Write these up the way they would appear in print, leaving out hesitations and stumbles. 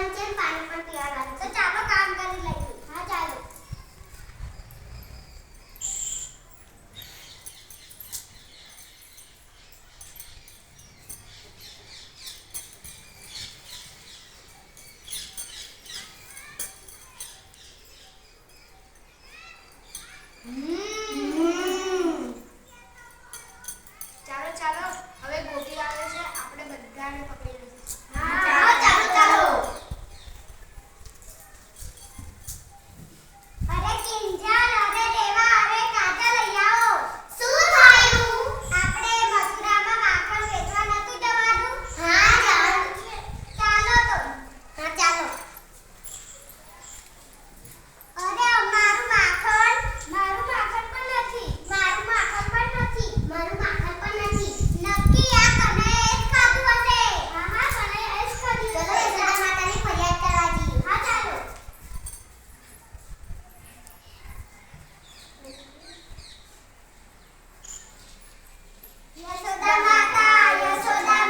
પીવાનું છે, પાણી પણ પીવાનું છે. તો ચાલો કામ કરી લઈએ. હા ચાલો. ચાલો ચાલો હવે ગોપી આવે છે, આપણે બધાને પકડી લઈશું. હા ચાલો ચાલો. અરે કિંજલ, અરે દેવા, અરે કાજલ લઈ આવો. શું થયું? આપણે મથુરામાં માખણ વેચવા નતું જવાનું? હા જવાનું છે. ચાલો તો. હા ચાલો. અરે મારું માખણ પણ નથી. મારું માખણ પણ નથી. મારું માખણ પણ નથી. નક્કી આ કનૈયાએ જ ખાધું હશે. હા હા કનૈયાએ જ ખાધું. ચલો યશોદા માતાની ફરિયાદ કરવા જઈએ. હા ચાલો. યશોદા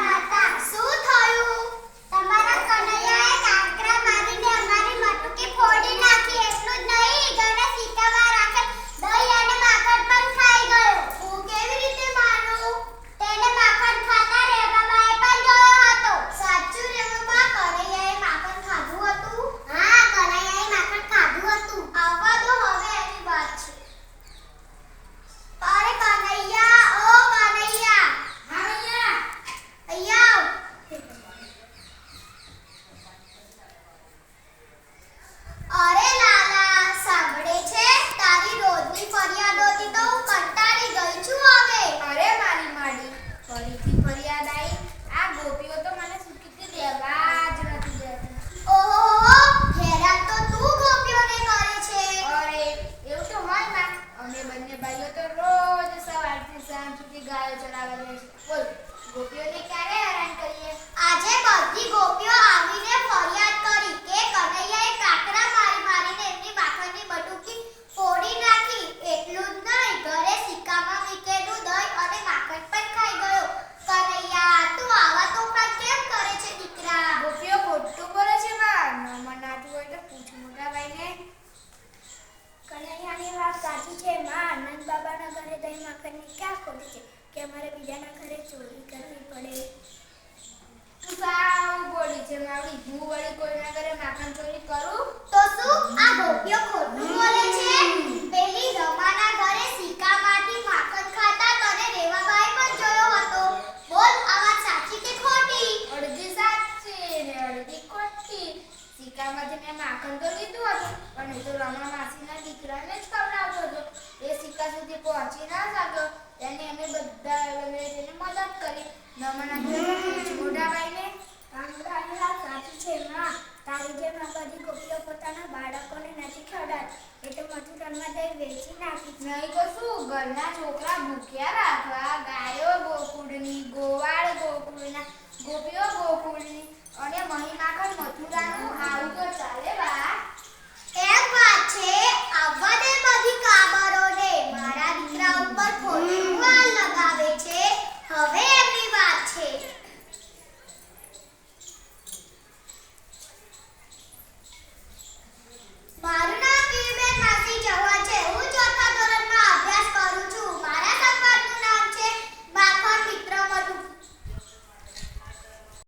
માતા, શું થયું? તમારા કનૈયાએ કાંકરા મારીને અમારી મટકી ફોડી નાખી. એટલું જ નહીં, ઘરે સિક્કામાં રાખેલ દહીં અને માખણ પણ ખાઈ ગયો. હું કેવી રીતે માનું? તેને માખણ ખાતા રેવાબાએ પણ જોયો હતો. સાચું રેવાબા, કનૈયાએ માખણ ખાધું હતું? હા, કનૈયાએ માખણ ખાધું હતું. આવવા દો, હવે એની વાત છે. અરે કનૈયા, ઓ કનૈયા. હા અહીંયા. અહીંયા આવ. અરે લાલા, સાંભળે છે? તારી રોજની ફરિયાદોથી તો હું કંટાળી ગઈ છું હવે. અરે મારી માડી, ફરીથી ફરિયાદ આવી. આ ગોપીઓ તો મને સુખીથી રહેવા જ નથી દેતી. ઓહો, હેરાન તો તું ગોપીઓને કરે છે. અરે એવું તો હોય ના, અમે બંને ભાઈઓ તો રોજ સવારથી સાંજ સુધી ગાયો ચરાવવા જાય છે. બોલ, ગોપીઓને ક્યારે હેરાન કરીએ? આજે બધી ગોપીઓ આવીને ફરિયાદ કરી કે કનૈયાએ કાકરા મારીને એમની માખણની બટુકી ફોડી નાખી. એટલું જ નહીં, ઘરે સિક્કામાં મૂકેલું દહીં અને માખણ પણ ખાઈ ગયો. કનૈયા, તું આવા તોફાન કેમ કરે છે દીકરા? ગોપીઓ ખોટું બોલે છે બા. ન મનાતું હોય તો પૂછ મોટા ભાઈને. કનૈયાની વાત સાચી છે માં. આનંદ બાબાના ઘરે દહીં માખણની ક્યાં ખોટ છે કે અમારે બીજાના ઘરે ચોરી કરવી પડે? તું સાવ બોલી છે માવડી. હું વળી કોઈના ઘરે માખણ ચોરી કરું? તો શું આ ગોપીઓ ખોટું બોલે છે? પેલી રમાના ઘરે સિક્કામાંથી માખણ ખાતા તને રેવાબાએ પણ જોયો હતો. બોલ, આ વાત સાચી કે ખોટી? અડધી સાચી ને અડધી ખોટી. સિક્કામાંથી મેં માખણ તો લીધું હતું, પણ એ તો રમા માસીના દીકરાને જ ખવડાવતો હતો. એ સિક્કા સુધી પહોંચી ના શક્યો. તેને અમે બધા તેને મદદ કરી. નમના મોટા ભાઈને. કાંકરાની વાત સાચી છે માં. તારી જેમ આ બધી ગોપીઓ પોતાના બાળકોને નથી ખવડાવતી. એ તો મથુરામાં જઈ વેચી નાખી. નહીં તો શું, ઘરના છોકરા ભૂખ્યા રાખવા ગાયો ગોકુળની, ગોવાળ ગોકુળના, ગોપીઓ ગોકુળની.